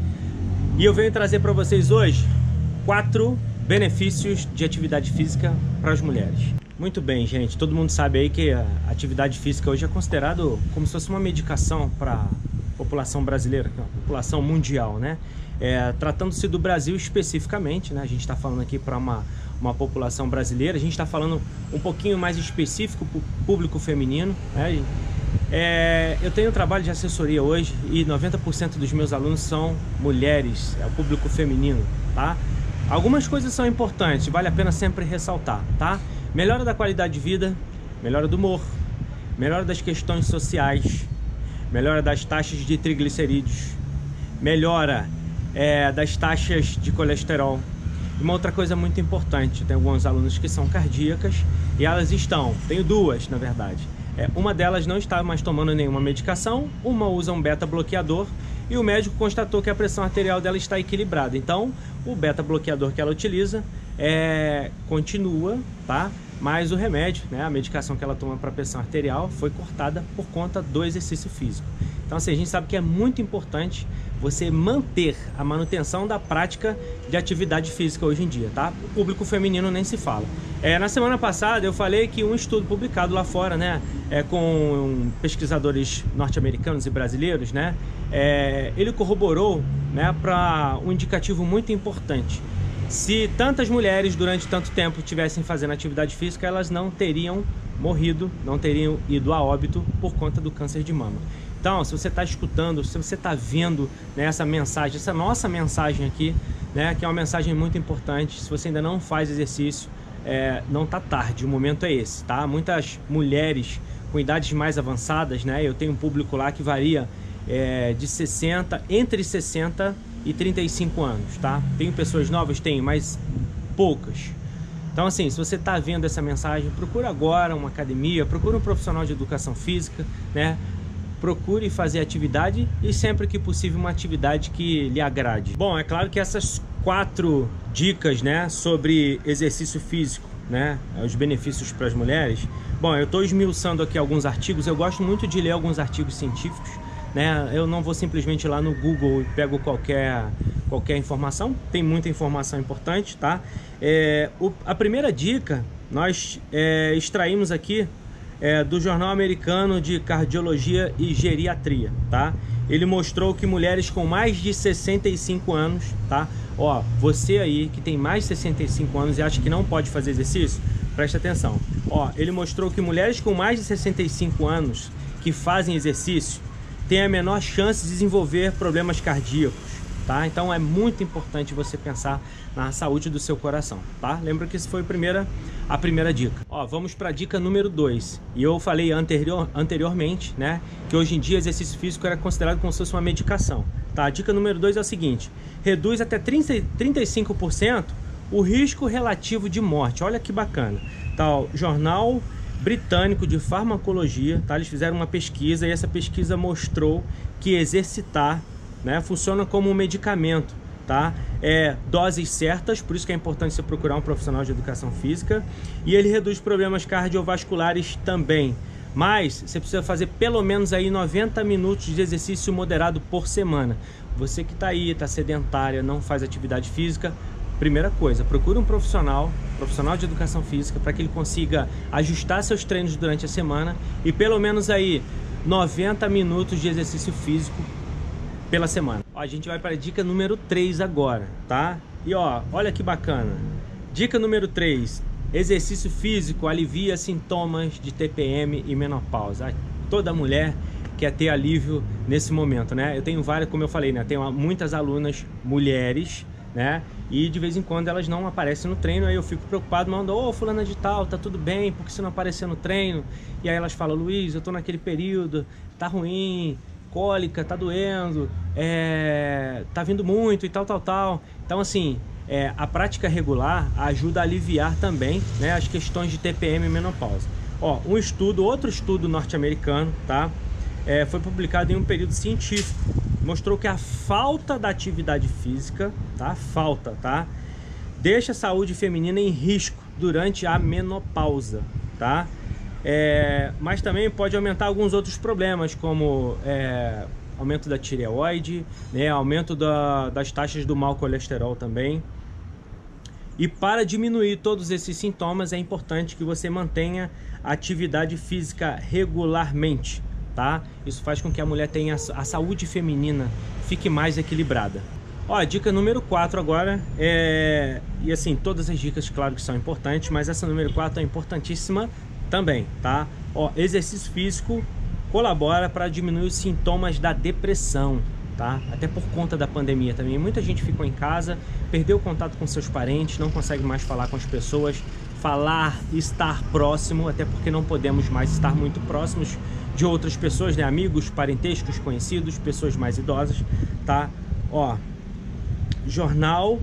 e eu venho trazer para vocês hoje 4 benefícios de atividade física para as mulheres. Muito bem, gente, todo mundo sabe aí que a atividade física hoje é considerado como se fosse uma medicação para a população brasileira, a população mundial, né? Tratando-se do Brasil especificamente, né? A gente está falando aqui para uma população brasileira, a gente está falando um pouquinho mais específico para o público feminino, né? Eu tenho um trabalho de assessoria hoje e 90% dos meus alunos são mulheres, é o público feminino, tá? Algumas coisas são importantes, vale a pena sempre ressaltar, tá? Melhora da qualidade de vida, melhora do humor, melhora das questões sociais, melhora das taxas de triglicerídeos, melhora das taxas de colesterol. Uma outra coisa muito importante, tem alguns alunos que são cardíacas e elas tenho duas na verdade. Uma delas não está mais tomando nenhuma medicação, uma usa um beta-bloqueador e o médico constatou que a pressão arterial dela está equilibrada. Então, o beta-bloqueador que ela utiliza continua, tá? Mas o remédio, né, a medicação que ela toma para pressão arterial foi cortada por conta do exercício físico. Então, assim, a gente sabe que é muito importante você manter a manutenção da prática de atividade física hoje em dia, tá? O público feminino nem se fala. Na semana passada eu falei que um estudo publicado lá fora, né, com pesquisadores norte-americanos e brasileiros, né, ele corroborou, né, para um indicativo muito importante. Se tantas mulheres durante tanto tempo tivessem fazendo atividade física, elas não teriam morrido, não teriam ido a óbito por conta do câncer de mama. Então, se você está escutando, se você está vendo, né, essa mensagem, essa nossa mensagem aqui, né, que é uma mensagem muito importante, se você ainda não faz exercício, não está tarde, o momento é esse, tá? Muitas mulheres com idades mais avançadas, né, eu tenho um público lá que varia entre 60 e 35 anos, tá? Tenho pessoas novas, tenho, mas poucas. Então, assim, se você está vendo essa mensagem, procura agora uma academia, procura um profissional de educação física, né? Procure fazer atividade e sempre que possível uma atividade que lhe agrade. Bom, é claro que essas 4 dicas, né, sobre exercício físico, né, os benefícios para as mulheres. Bom, eu estou esmiuçando aqui alguns artigos, eu gosto muito de ler alguns artigos científicos, né? Eu não vou simplesmente lá no Google e pego qualquer informação, tem muita informação importante, tá? A primeira dica nós extraímos aqui do Jornal Americano de Cardiologia e Geriatria, tá? Ele mostrou que mulheres com mais de 65 anos, tá? Ó, você aí que tem mais de 65 anos e acha que não pode fazer exercício, presta atenção. Ó, ele mostrou que mulheres com mais de 65 anos que fazem exercício têm a menor chance de desenvolver problemas cardíacos, tá? Então é muito importante você pensar na saúde do seu coração, tá? Lembra que isso foi a primeira dica. Ó, vamos para a dica número 2. E eu falei anteriormente, né, que hoje em dia exercício físico era considerado como se fosse uma medicação, tá? A dica número 2 é o seguinte: reduz até 35% o risco relativo de morte. Olha que bacana. Tá, ó, Jornal Britânico de Farmacologia, tá? Eles fizeram uma pesquisa e essa pesquisa mostrou que exercitar, né, funciona como um medicamento tá? Doses certas, por isso que é importante você procurar um profissional de educação física. E ele reduz problemas cardiovasculares também. Mas você precisa fazer pelo menos aí 90 minutos de exercício moderado por semana. Você que está aí, está sedentária, não faz atividade física, primeira coisa, procure um profissional de educação física, para que ele consiga ajustar seus treinos durante a semana e pelo menos aí 90 minutos de exercício físico pela semana. Ó, a gente vai para a dica número 3 agora, tá? E ó, olha que bacana. Dica número 3. Exercício físico alivia sintomas de TPM e menopausa. Toda mulher quer ter alívio nesse momento, né? Eu tenho várias, como eu falei, né? Tenho muitas alunas mulheres, né? E de vez em quando elas não aparecem no treino, aí eu fico preocupado, mando, ô, fulana de tal, tá tudo bem, por que você não apareceu no treino? E aí elas falam, Luiz, eu tô naquele período, tá ruim, cólica, tá doendo, tá vindo muito e tal. Então assim, a prática regular ajuda a aliviar também, né, as questões de TPM e menopausa. Ó, outro estudo norte-americano, tá? Foi publicado em um período científico, mostrou que a falta da atividade física, deixa a saúde feminina em risco durante a menopausa, tá? Mas também pode aumentar alguns outros problemas, como aumento da tireoide, né, aumento das taxas do mau colesterol também. E para diminuir todos esses sintomas é importante que você mantenha a atividade física regularmente, tá? Isso faz com que a mulher tenha a saúde feminina fique mais equilibrada. Ó, a dica número 4 agora e assim, todas as dicas, claro que são importantes, mas essa número 4 é importantíssima também, tá? Ó, exercício físico colabora para diminuir os sintomas da depressão, tá? Até por conta da pandemia também. Muita gente ficou em casa, perdeu o contato com seus parentes, não consegue mais falar com as pessoas, estar próximo, até porque não podemos mais estar muito próximos de outras pessoas, né? Amigos, parentescos, conhecidos, pessoas mais idosas, tá? Ó, jornal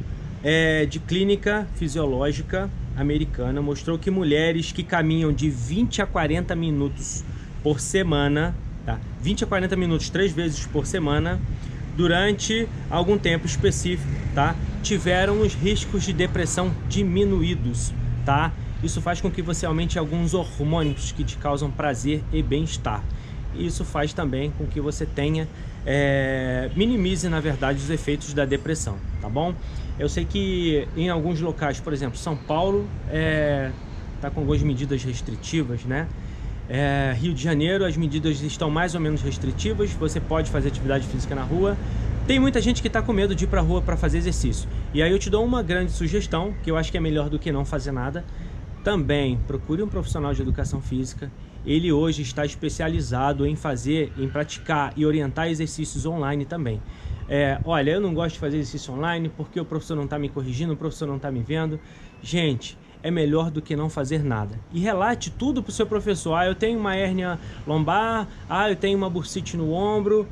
de clínica fisiológica americana mostrou que mulheres que caminham de 20 a 40 minutos por semana, tá? 20 a 40 minutos 3 vezes por semana, durante algum tempo específico, tá? Tiveram os riscos de depressão diminuídos, tá? Isso faz com que você aumente alguns hormônios que te causam prazer e bem-estar. Isso faz também com que você minimize, na verdade, os efeitos da depressão, tá bom? Eu sei que em alguns locais, por exemplo, São Paulo tá com algumas medidas restritivas, né? Rio de Janeiro, as medidas estão mais ou menos restritivas, você pode fazer atividade física na rua. Tem muita gente que está com medo de ir para a rua para fazer exercício. E aí eu te dou uma grande sugestão, que eu acho que é melhor do que não fazer nada. Também procure um profissional de educação física. Ele hoje está especializado em praticar e orientar exercícios online também. Olha, eu não gosto de fazer exercício online porque o professor não está me corrigindo, o professor não está me vendo. Gente, é melhor do que não fazer nada. E relate tudo para o seu professor. Eu tenho uma hérnia lombar, eu tenho uma bursite no ombro,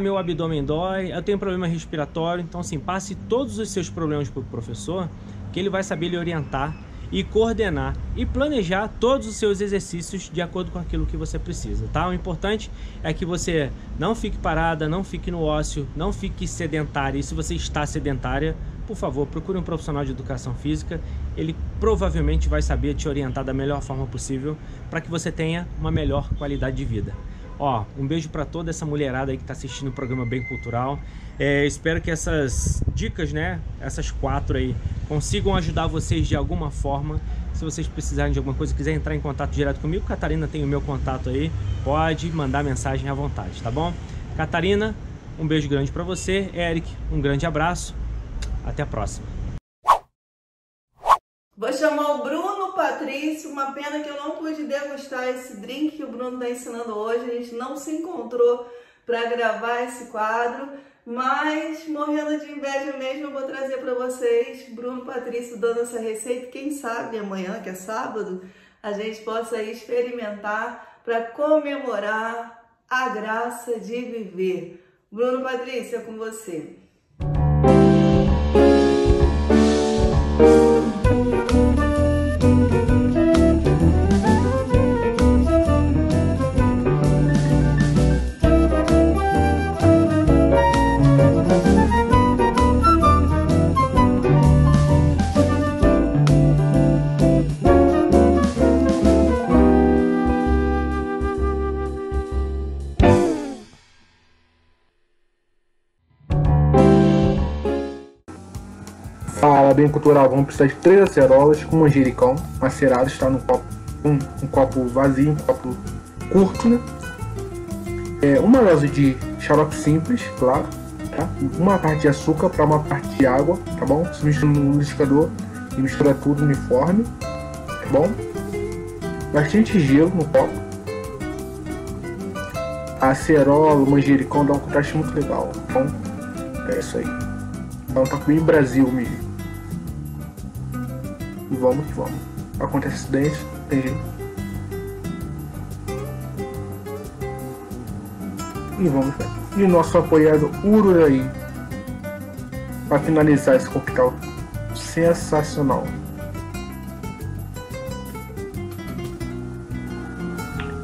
meu abdômen dói, eu tenho problema respiratório. Então, assim, passe todos os seus problemas para o professor, que ele vai saber lhe orientar e coordenar e planejar todos os seus exercícios de acordo com aquilo que você precisa, tá? O importante é que você não fique parada, não fique no ócio, não fique sedentária. E se você está sedentária, por favor, procure um profissional de educação física. Ele provavelmente vai saber te orientar da melhor forma possível para que você tenha uma melhor qualidade de vida. Ó, um beijo para toda essa mulherada aí que está assistindo o programa Bem Cultural. Espero que essas dicas, né, essas 4 aí, consigam ajudar vocês de alguma forma. Se vocês precisarem de alguma coisa, quiser entrar em contato direto comigo, Catarina tem o meu contato aí, pode mandar mensagem à vontade, tá bom? Catarina, um beijo grande para você. Eric, um grande abraço. Até a próxima. Vou chamar o Bruno Patrício. Uma pena que eu não pude degustar esse drink que o Bruno está ensinando hoje. A gente não se encontrou para gravar esse quadro, mas morrendo de inveja mesmo, eu vou trazer para vocês Bruno Patrício dando essa receita. Quem sabe amanhã, que é sábado, a gente possa experimentar para comemorar a graça de viver. Bruno Patrício, é com você. Para bem cultural, vamos precisar de 3 acerolas com manjericão macerado, está num copo, um copo vazio, um copo curto, né? Uma dose de xarope simples, claro, tá? Uma parte de açúcar para uma parte de água, tá bom? Se mistura no liquidificador e mistura tudo uniforme, tá bom? Bastante gelo no copo. A acerola, o manjericão dá um contraste muito legal, tá bom? É isso aí. Então tá bem Brasil mesmo. E vamos que vamos. Acontece acidente, tem jeito. E vamos ver. E o nosso apoiado Ururaí, para finalizar esse coquetel sensacional.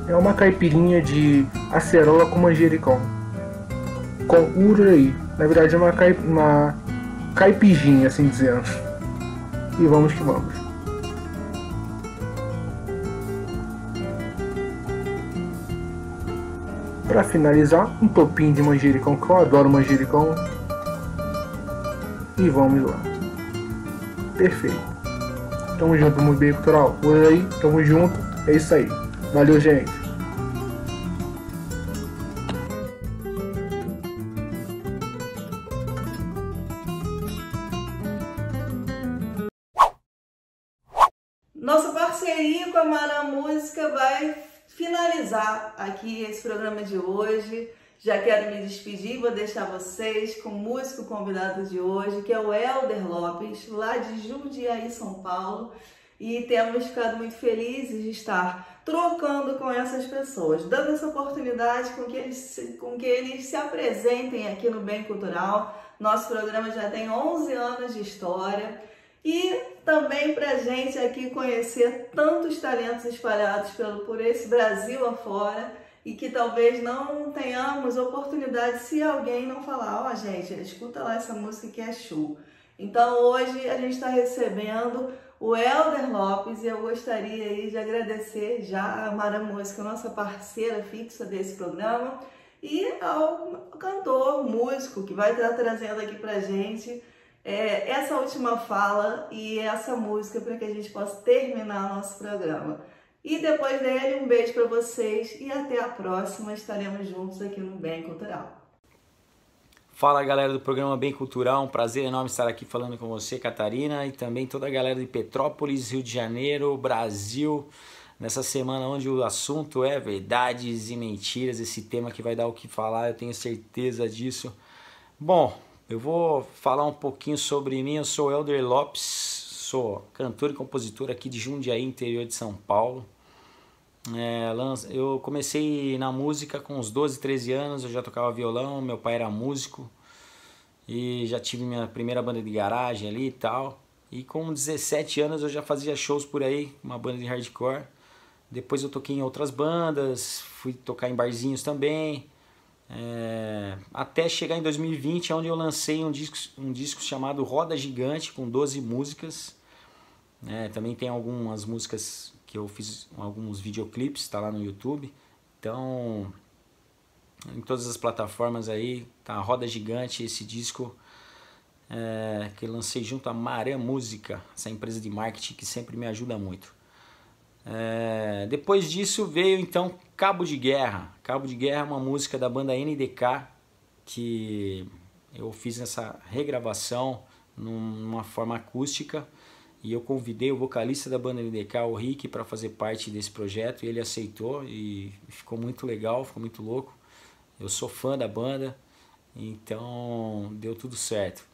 É uma caipirinha de acerola com manjericão, com Ururaí. Na verdade é uma caipijinha, assim dizendo. E vamos que vamos. Para finalizar, um topinho de manjericão, que eu adoro manjericão. E vamos lá. Perfeito. Tamo junto, muito bem cultural. Por aí, tamo junto. É isso aí. Valeu, gente. Nossa parceria com a Mara Música vai finalizar aqui esse programa de hoje. Já quero me despedir, vou deixar vocês com o músico convidado de hoje, que é o Elder Lopes, lá de Jundiaí, São Paulo. E temos ficado muito felizes de estar trocando com essas pessoas, dando essa oportunidade com que eles se apresentem aqui no Bem Cultural. Nosso programa já tem 11 anos de história. E também para a gente aqui conhecer tantos talentos espalhados por esse Brasil afora e que talvez não tenhamos oportunidade se alguém não falar, ó, gente, escuta lá essa música que é show. Então hoje a gente está recebendo o Elder Lopes e eu gostaria aí de agradecer já a Mara Música, nossa parceira fixa desse programa, e ao cantor, músico que vai estar trazendo aqui pra gente essa última fala e essa música para que a gente possa terminar nosso programa. E depois dele, um beijo para vocês e até a próxima. Estaremos juntos aqui no Bem Cultural. Fala, galera do programa Bem Cultural, um prazer enorme estar aqui falando com você, Catarina, e também toda a galera de Petrópolis, Rio de Janeiro, Brasil, nessa semana onde o assunto é verdades e mentiras, esse tema que vai dar o que falar, eu tenho certeza disso. Bom, eu vou falar um pouquinho sobre mim. Eu sou Elder Lopes, sou cantor e compositor aqui de Jundiaí, interior de São Paulo. Eu comecei na música com uns 12, 13 anos, eu já tocava violão, meu pai era músico e já tive minha primeira banda de garagem ali e tal. E com 17 anos eu já fazia shows por aí, uma banda de hardcore. Depois eu toquei em outras bandas, fui tocar em barzinhos também. Até chegar em 2020, onde eu lancei um disco chamado Roda Gigante, com 12 músicas. Também tem algumas músicas que eu fiz, alguns videoclipes, tá lá no YouTube. Então, em todas as plataformas aí, tá Roda Gigante, esse disco que eu lancei junto à Mara Música, essa empresa de marketing que sempre me ajuda muito. Depois disso veio então Cabo de Guerra. Cabo de Guerra é uma música da banda NDK que eu fiz essa regravação numa forma acústica e eu convidei o vocalista da banda NDK, o Rick, para fazer parte desse projeto e ele aceitou e ficou muito legal, ficou muito louco. Eu sou fã da banda, então deu tudo certo.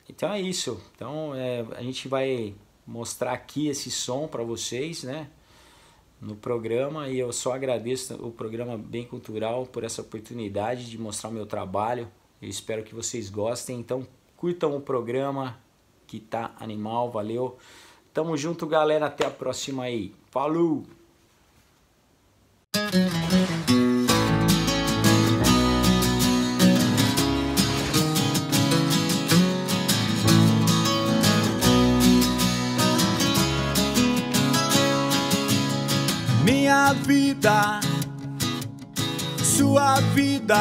Então é isso. Então a gente vai mostrar aqui esse som para vocês, né, no programa, e eu só agradeço o programa Bem Cultural por essa oportunidade de mostrar o meu trabalho. Eu espero que vocês gostem, então curtam o programa que tá animal, valeu. Tamo junto, galera, até a próxima aí. Falou! Minha vida, sua vida,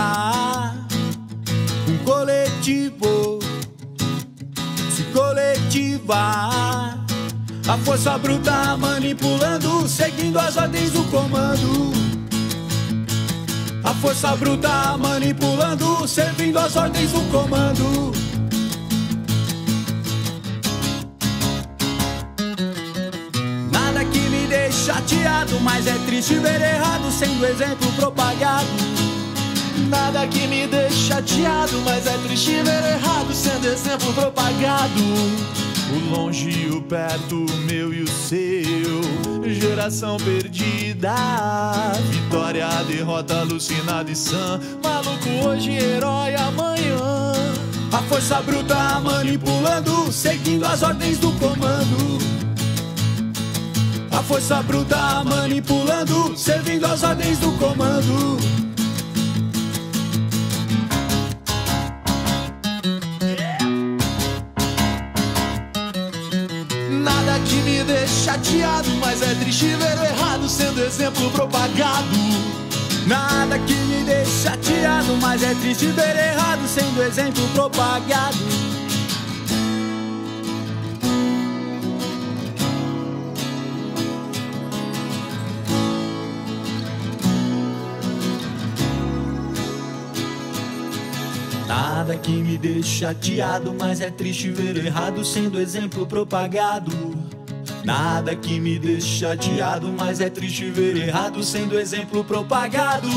um coletivo motivar. A força bruta manipulando, seguindo as ordens do comando. A força bruta manipulando, servindo as ordens do comando. Nada que me deixe chateado, mas é triste ver errado sendo exemplo propagado. Nada que me deixe chateado, mas é triste ver errado sendo exemplo propagado. O longe e o perto, o meu e o seu, geração perdida, vitória, derrota, alucinado e sã, maluco hoje, herói amanhã. A força bruta manipulando, seguindo as ordens do comando. A força bruta manipulando, servindo as ordens do comando. Nada que me deixe chateado, mas é triste ver o errado sendo exemplo propagado. Nada que me deixe chateado, mas é triste ver errado sendo exemplo propagado. Nada que me deixe chateado, mas é triste ver errado sendo exemplo propagado. Nada que me deixe chateado, mas é triste ver errado sendo exemplo propagado.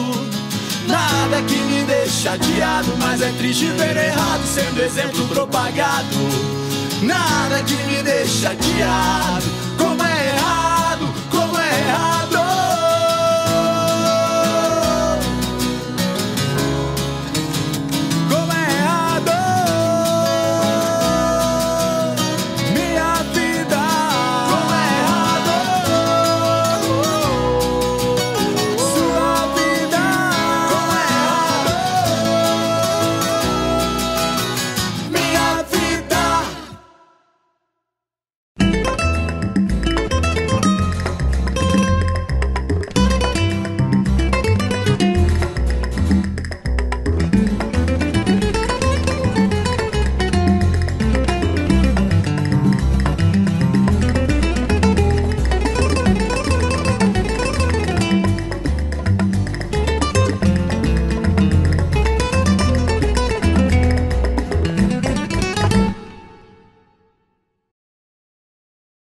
Nada que me deixe chateado, mas é triste ver errado sendo exemplo propagado. Nada que me deixe chateado,